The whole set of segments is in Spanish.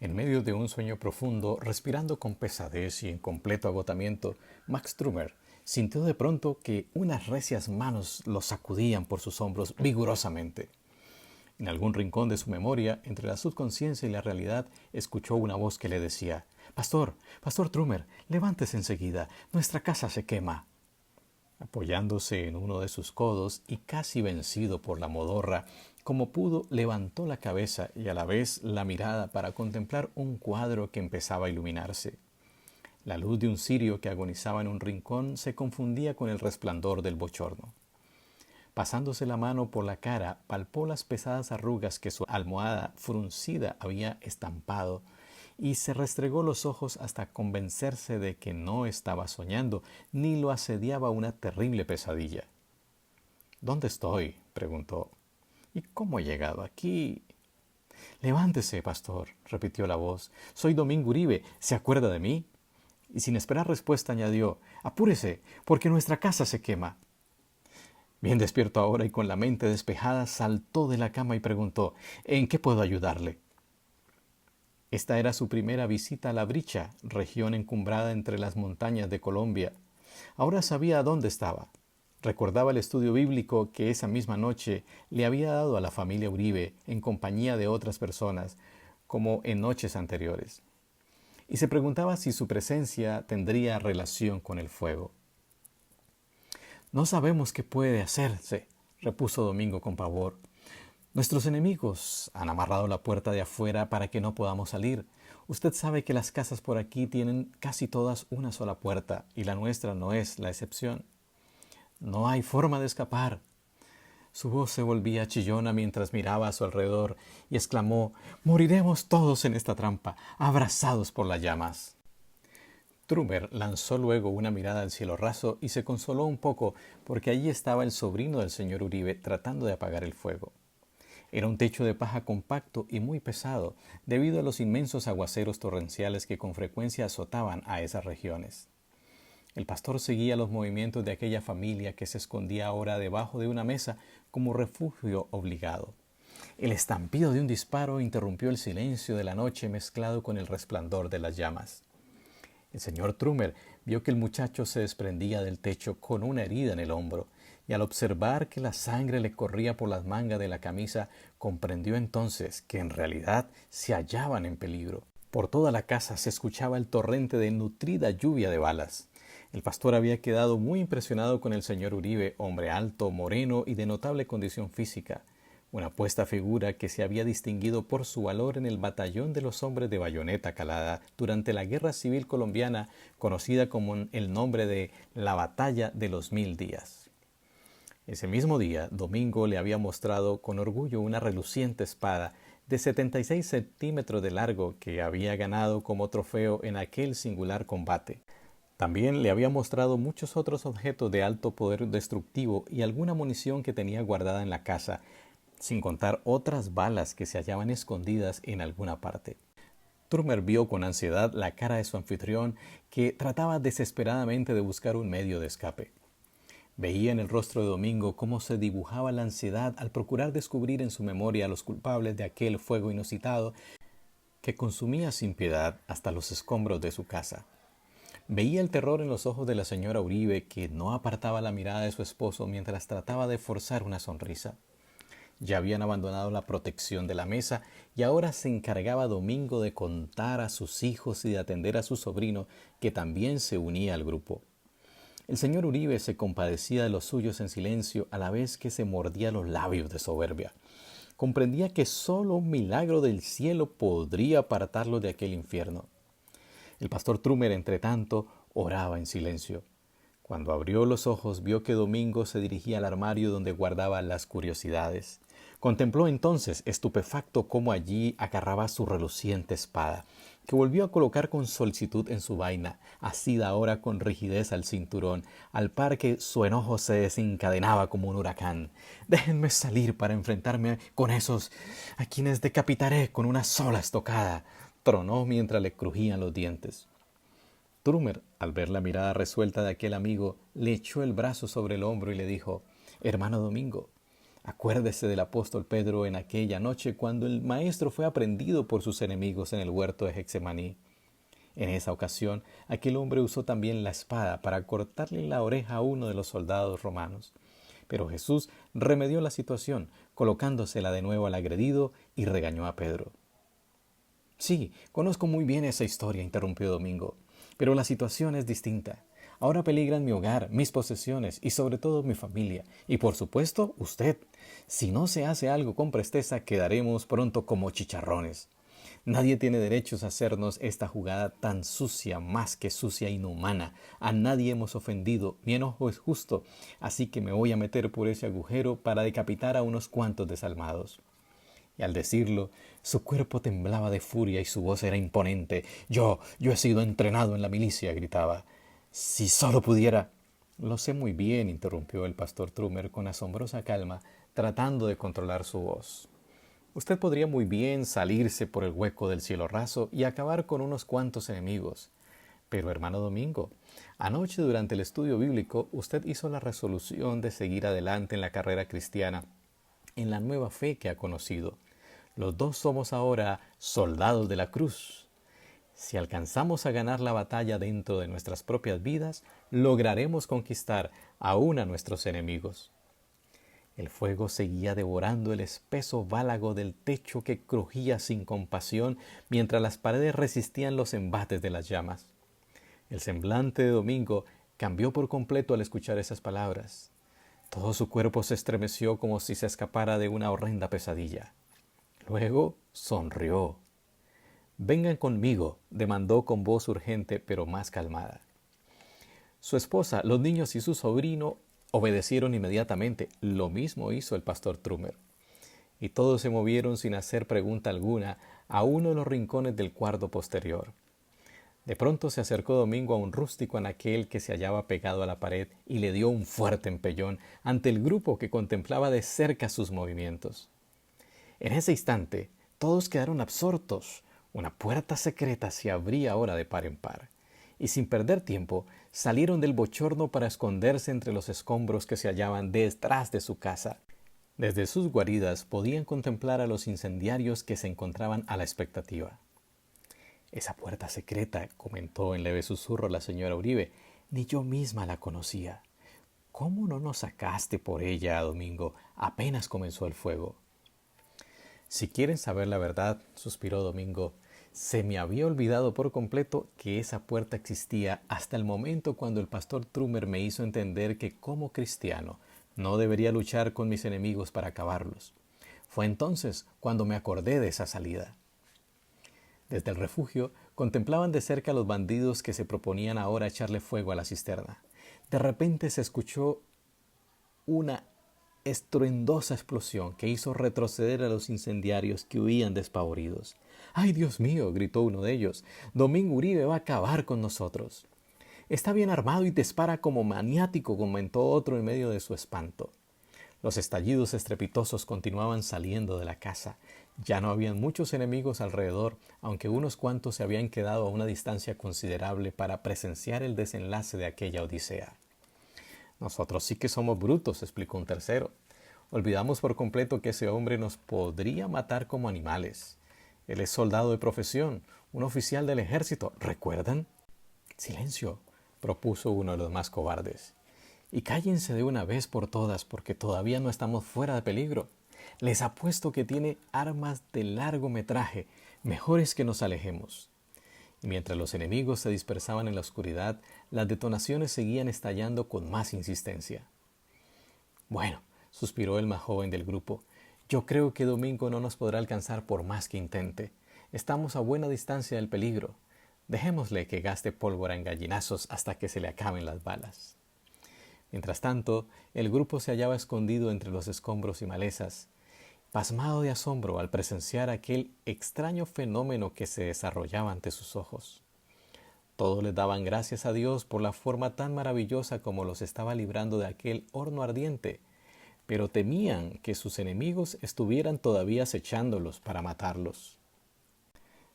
En medio de un sueño profundo, respirando con pesadez y en completo agotamiento, Max Trumer sintió de pronto que unas recias manos lo sacudían por sus hombros vigorosamente. En algún rincón de su memoria, entre la subconsciencia y la realidad, escuchó una voz que le decía: «Pastor, Pastor Trumer, levántese enseguida, nuestra casa se quema». Apoyándose en uno de sus codos y casi vencido por la modorra, como pudo, levantó la cabeza y a la vez la mirada para contemplar un cuadro que empezaba a iluminarse. La luz de un cirio que agonizaba en un rincón se confundía con el resplandor del bochorno. Pasándose la mano por la cara, palpó las pesadas arrugas que su almohada fruncida había estampado y se restregó los ojos hasta convencerse de que no estaba soñando, ni lo asediaba una terrible pesadilla. «¿Dónde estoy?», preguntó. «¿Y cómo he llegado aquí?». «Levántese, pastor», repitió la voz. «Soy Domingo Uribe. ¿Se acuerda de mí?». Y sin esperar respuesta añadió: «Apúrese, porque nuestra casa se quema». Bien despierto ahora y con la mente despejada, saltó de la cama y preguntó: «¿En qué puedo ayudarle?». Esta era su primera visita a La Bricha, región encumbrada entre las montañas de Colombia. Ahora sabía dónde estaba. Recordaba el estudio bíblico que esa misma noche le había dado a la familia Uribe en compañía de otras personas, como en noches anteriores. Y se preguntaba si su presencia tendría relación con el fuego. «No sabemos qué puede hacerse», repuso Domingo con pavor. «Nuestros enemigos han amarrado la puerta de afuera para que no podamos salir. Usted sabe que las casas por aquí tienen casi todas una sola puerta y la nuestra no es la excepción. No hay forma de escapar». Su voz se volvía chillona mientras miraba a su alrededor y exclamó: «Moriremos todos en esta trampa, abrazados por las llamas». Trumer lanzó luego una mirada al cielo raso y se consoló un poco porque allí estaba el sobrino del señor Uribe tratando de apagar el fuego. Era un techo de paja compacto y muy pesado debido a los inmensos aguaceros torrenciales que con frecuencia azotaban a esas regiones. El pastor seguía los movimientos de aquella familia que se escondía ahora debajo de una mesa como refugio obligado. El estampido de un disparo interrumpió el silencio de la noche mezclado con el resplandor de las llamas. El señor Trumer vio que el muchacho se desprendía del techo con una herida en el hombro, y al observar que la sangre le corría por las mangas de la camisa, comprendió entonces que en realidad se hallaban en peligro. Por toda la casa se escuchaba el torrente de nutrida lluvia de balas. El pastor había quedado muy impresionado con el señor Uribe, hombre alto, moreno y de notable condición física, una apuesta figura que se había distinguido por su valor en el batallón de los hombres de bayoneta calada durante la Guerra Civil Colombiana, conocida como el nombre de la Batalla de los 1000 días. Ese mismo día, Domingo le había mostrado con orgullo una reluciente espada de 76 centímetros de largo que había ganado como trofeo en aquel singular combate. También le había mostrado muchos otros objetos de alto poder destructivo y alguna munición que tenía guardada en la casa, sin contar otras balas que se hallaban escondidas en alguna parte. Trumer vio con ansiedad la cara de su anfitrión, que trataba desesperadamente de buscar un medio de escape. Veía en el rostro de Domingo cómo se dibujaba la ansiedad al procurar descubrir en su memoria a los culpables de aquel fuego inusitado que consumía sin piedad hasta los escombros de su casa. Veía el terror en los ojos de la señora Uribe, que no apartaba la mirada de su esposo mientras trataba de forzar una sonrisa. Ya habían abandonado la protección de la mesa y ahora se encargaba Domingo de contar a sus hijos y de atender a su sobrino, que también se unía al grupo. El señor Uribe se compadecía de los suyos en silencio a la vez que se mordía los labios de soberbia. Comprendía que solo un milagro del cielo podría apartarlo de aquel infierno. El pastor Trumer, entre tanto, oraba en silencio. Cuando abrió los ojos, vio que Domingo se dirigía al armario donde guardaba las curiosidades. Contempló entonces, estupefacto, cómo allí agarraba su reluciente espada, que volvió a colocar con solicitud en su vaina, asida ahora con rigidez al cinturón, al par que su enojo se desencadenaba como un huracán. «Déjenme salir para enfrentarme con esos a quienes decapitaré con una sola estocada», tronó mientras le crujían los dientes. Trumer, al ver la mirada resuelta de aquel amigo, le echó el brazo sobre el hombro y le dijo: «Hermano Domingo, Acuérdese del apóstol Pedro en aquella noche cuando el maestro fue aprendido por sus enemigos en el huerto de Getsemaní. En esa ocasión, aquel hombre usó también la espada para cortarle la oreja a uno de los soldados romanos. Pero Jesús remedió la situación, colocándosela de nuevo al agredido y regañó a Pedro. Sí, conozco muy bien esa historia, interrumpió Domingo, pero la situación es distinta. Ahora peligran mi hogar, mis posesiones y sobre todo mi familia. Y por supuesto, usted. Si no se hace algo con presteza, quedaremos pronto como chicharrones. Nadie tiene derechos a hacernos esta jugada tan sucia, más que sucia e inhumana. A nadie hemos ofendido, mi enojo es justo, así que me voy a meter por ese agujero para decapitar a unos cuantos desalmados. Y al decirlo, su cuerpo temblaba de furia y su voz era imponente. Yo he sido entrenado en la milicia, gritaba. Si solo pudiera. Lo sé muy bien, interrumpió el pastor Trumer con asombrosa calma, tratando de controlar su voz. Usted podría muy bien salirse por el hueco del cielo raso y acabar con unos cuantos enemigos. Pero, hermano Domingo, anoche durante el estudio bíblico usted hizo la resolución de seguir adelante en la carrera cristiana, en la nueva fe que ha conocido. Los dos somos ahora soldados de la cruz. Si alcanzamos a ganar la batalla dentro de nuestras propias vidas, lograremos conquistar aún a nuestros enemigos. El fuego seguía devorando el espeso válago del techo que crujía sin compasión mientras las paredes resistían los embates de las llamas. El semblante de Domingo cambió por completo al escuchar esas palabras. Todo su cuerpo se estremeció como si se escapara de una horrenda pesadilla. Luego sonrió. «Vengan conmigo», demandó con voz urgente pero más calmada. Su esposa, los niños y su sobrino obedecieron inmediatamente. Lo mismo hizo el pastor Trumer. Y todos se movieron sin hacer pregunta alguna a uno de los rincones del cuarto posterior. De pronto se acercó Domingo a un rústico anaquel que se hallaba pegado a la pared y le dio un fuerte empellón ante el grupo que contemplaba de cerca sus movimientos. En ese instante, todos quedaron absortos. Una puerta secreta se abría ahora de par en par, y sin perder tiempo, salieron del bochorno para esconderse entre los escombros que se hallaban detrás de su casa. Desde sus guaridas podían contemplar a los incendiarios que se encontraban a la expectativa. «Esa puerta secreta», comentó en leve susurro la señora Uribe, «ni yo misma la conocía. ¿Cómo no nos sacaste por ella, Domingo, apenas comenzó el fuego?» «Si quieren saber la verdad», suspiró Domingo, «se me había olvidado por completo que esa puerta existía hasta el momento cuando el pastor Trumer me hizo entender que como cristiano no debería luchar con mis enemigos para acabarlos. Fue entonces cuando me acordé de esa salida». Desde el refugio contemplaban de cerca a los bandidos que se proponían ahora echarle fuego a la cisterna. De repente se escuchó una estruendosa explosión que hizo retroceder a los incendiarios que huían despavoridos. «¡Ay, Dios mío!», gritó uno de ellos. «Domingo Uribe va a acabar con nosotros». «Está bien armado y dispara como maniático», comentó otro en medio de su espanto. Los estallidos estrepitosos continuaban saliendo de la casa. Ya no habían muchos enemigos alrededor, aunque unos cuantos se habían quedado a una distancia considerable para presenciar el desenlace de aquella odisea. «Nosotros sí que somos brutos», explicó un tercero. «Olvidamos por completo que ese hombre nos podría matar como animales. Él es soldado de profesión, un oficial del ejército. ¿Recuerdan?» «Silencio», propuso uno de los más cobardes. «Y cállense de una vez por todas, porque todavía no estamos fuera de peligro. Les apuesto que tiene armas de largo metraje. Mejor es que nos alejemos». Y mientras los enemigos se dispersaban en la oscuridad, las detonaciones seguían estallando con más insistencia. «Bueno», suspiró el más joven del grupo, «yo creo que Domingo no nos podrá alcanzar por más que intente. Estamos a buena distancia del peligro. Dejémosle que gaste pólvora en gallinazos hasta que se le acaben las balas». Mientras tanto, el grupo se hallaba escondido entre los escombros y malezas, pasmado de asombro al presenciar aquel extraño fenómeno que se desarrollaba ante sus ojos. Todos les daban gracias a Dios por la forma tan maravillosa como los estaba librando de aquel horno ardiente, pero temían que sus enemigos estuvieran todavía acechándolos para matarlos.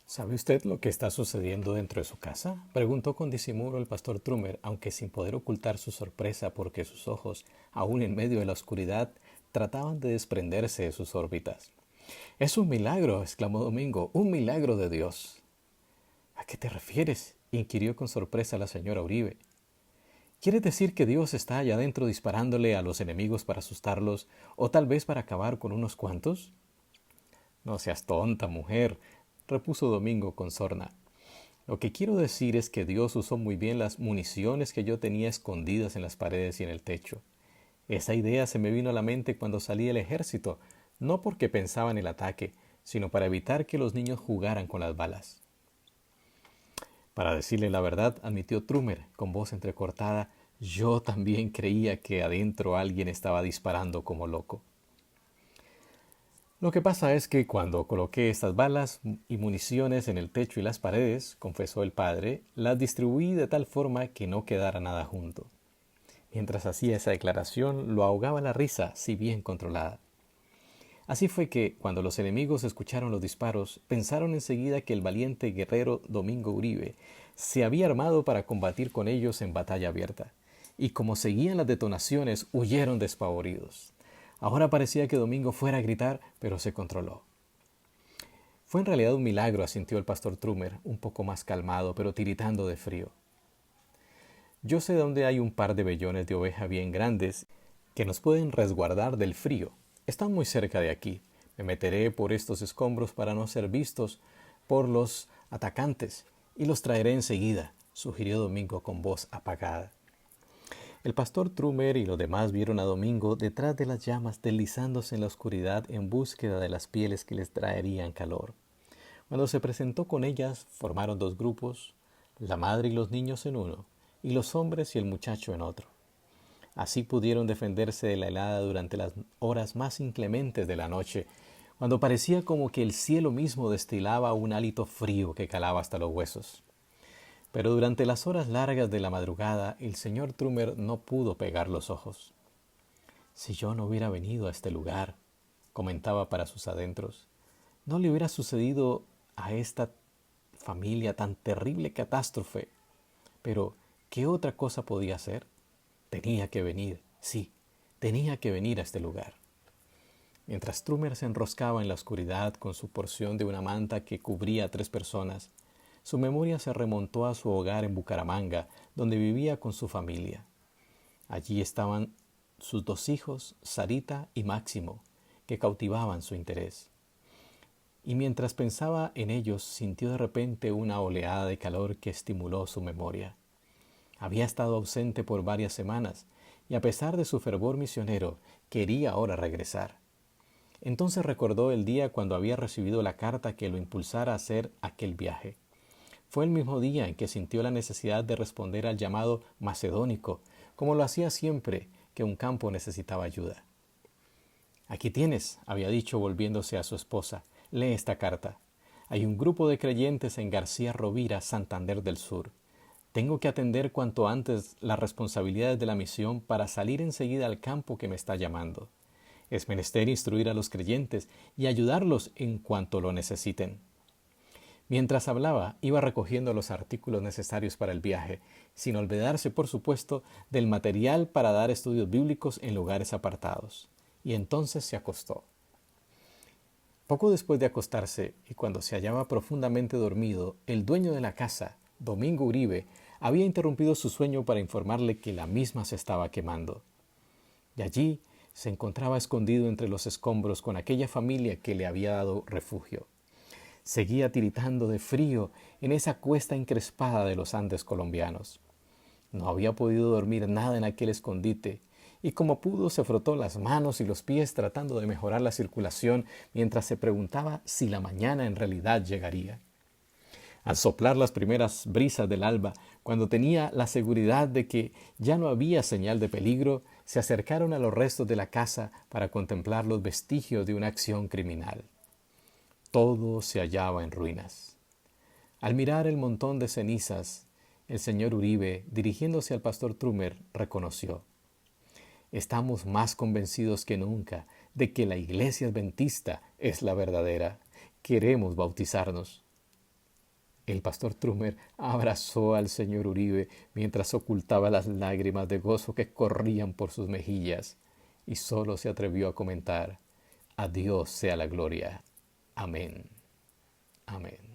«¿Sabe usted lo que está sucediendo dentro de su casa?», preguntó con disimulo el pastor Trumer, aunque sin poder ocultar su sorpresa porque sus ojos, aún en medio de la oscuridad, trataban de desprenderse de sus órbitas. «Es un milagro», exclamó Domingo, «un milagro de Dios». «¿A qué te refieres?», inquirió con sorpresa la señora Uribe. «¿Quieres decir que Dios está allá adentro disparándole a los enemigos para asustarlos o tal vez para acabar con unos cuantos?» «No seas tonta, mujer», repuso Domingo con sorna. «Lo que quiero decir es que Dios usó muy bien las municiones que yo tenía escondidas en las paredes y en el techo. Esa idea se me vino a la mente cuando salí del ejército, no porque pensaba en el ataque, sino para evitar que los niños jugaran con las balas». «Para decirle la verdad», admitió Trumer con voz entrecortada, «yo también creía que adentro alguien estaba disparando como loco». «Lo que pasa es que cuando coloqué estas balas y municiones en el techo y las paredes», confesó el padre, «las distribuí de tal forma que no quedara nada junto». Mientras hacía esa declaración, lo ahogaba la risa, si bien controlada. Así fue que, cuando los enemigos escucharon los disparos, pensaron enseguida que el valiente guerrero Domingo Uribe se había armado para combatir con ellos en batalla abierta, y como seguían las detonaciones, huyeron despavoridos. Ahora parecía que Domingo fuera a gritar, pero se controló. «Fue en realidad un milagro», asintió el pastor Trumer, un poco más calmado, pero tiritando de frío. «Yo sé dónde hay un par de vellones de oveja bien grandes que nos pueden resguardar del frío. Están muy cerca de aquí. Me meteré por estos escombros para no ser vistos por los atacantes y los traeré enseguida», sugirió Domingo con voz apagada. El pastor Trumer y los demás vieron a Domingo detrás de las llamas deslizándose en la oscuridad en búsqueda de las pieles que les traerían calor. Cuando se presentó con ellas, formaron dos grupos, la madre y los niños en uno, y los hombres y el muchacho en otro. Así pudieron defenderse de la helada durante las horas más inclementes de la noche, cuando parecía como que el cielo mismo destilaba un hálito frío que calaba hasta los huesos. Pero durante las horas largas de la madrugada, el señor Trumer no pudo pegar los ojos. «Si yo no hubiera venido a este lugar», comentaba para sus adentros, «no le hubiera sucedido a esta familia tan terrible catástrofe. Pero, ¿qué otra cosa podía hacer? Tenía que venir, sí, tenía que venir a este lugar». Mientras Trumer se enroscaba en la oscuridad con su porción de una manta que cubría a 3 personas, su memoria se remontó a su hogar en Bucaramanga, donde vivía con su familia. Allí estaban sus 2 hijos, Sarita y Máximo, que cautivaban su interés. Y mientras pensaba en ellos, sintió de repente una oleada de calor que estimuló su memoria. Había estado ausente por varias semanas, y a pesar de su fervor misionero, quería ahora regresar. Entonces recordó el día cuando había recibido la carta que lo impulsara a hacer aquel viaje. Fue el mismo día en que sintió la necesidad de responder al llamado macedónico, como lo hacía siempre que un campo necesitaba ayuda. «Aquí tienes», había dicho volviéndose a su esposa, «lee esta carta. Hay un grupo de creyentes en García Rovira, Santander del Sur. Tengo que atender cuanto antes las responsabilidades de la misión para salir enseguida al campo que me está llamando. Es menester instruir a los creyentes y ayudarlos en cuanto lo necesiten». Mientras hablaba, iba recogiendo los artículos necesarios para el viaje, sin olvidarse, por supuesto, del material para dar estudios bíblicos en lugares apartados. Y entonces se acostó. Poco después de acostarse, y cuando se hallaba profundamente dormido, el dueño de la casa, Domingo Uribe, había interrumpido su sueño para informarle que la misma se estaba quemando. Y allí se encontraba escondido entre los escombros con aquella familia que le había dado refugio. Seguía tiritando de frío en esa cuesta encrespada de los Andes colombianos. No había podido dormir nada en aquel escondite, y como pudo se frotó las manos y los pies tratando de mejorar la circulación mientras se preguntaba si la mañana en realidad llegaría. Al soplar las primeras brisas del alba, cuando tenía la seguridad de que ya no había señal de peligro, se acercaron a los restos de la casa para contemplar los vestigios de una acción criminal. Todo se hallaba en ruinas. Al mirar el montón de cenizas, el señor Uribe, dirigiéndose al pastor Trumer, reconoció: «Estamos más convencidos que nunca de que la iglesia adventista es la verdadera. Queremos bautizarnos». El pastor Trumer abrazó al señor Uribe mientras ocultaba las lágrimas de gozo que corrían por sus mejillas. y solo se atrevió a comentar: a Dios sea la gloria. Amén. Amén.